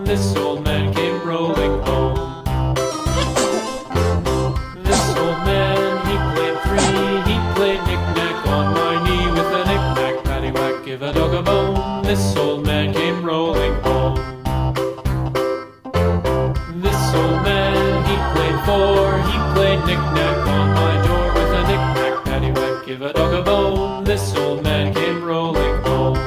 This old man came rolling home. This old man, he played three. He played knick-knack on my knee with a knick-knack, paddywhack, give a dog a bone. This old man came rolling home. This old man, he played four. He played knick-knack on my door with a knick-knack, paddywhack, give a dog a bone. This old man came rolling home.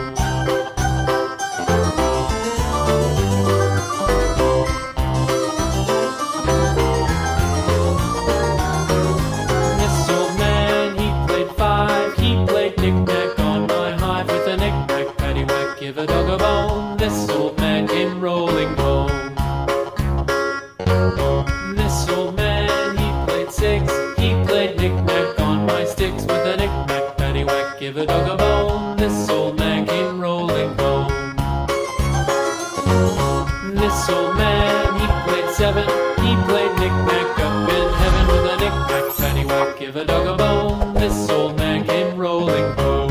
This old man, he played five. He played knick-knack on my hive with a knick-knack, paddywhack, give a dog a bone. This old man came rolling home. This old man, he played six. He played knick-knack on my sticks with a knick-knack, paddywhack, give a dog a bone. This old man came rolling home. This old man, he played seven. He played knick-knack up in heaven with a knick-knack, paddywhack, give a dog a bone. This old man came rolling home.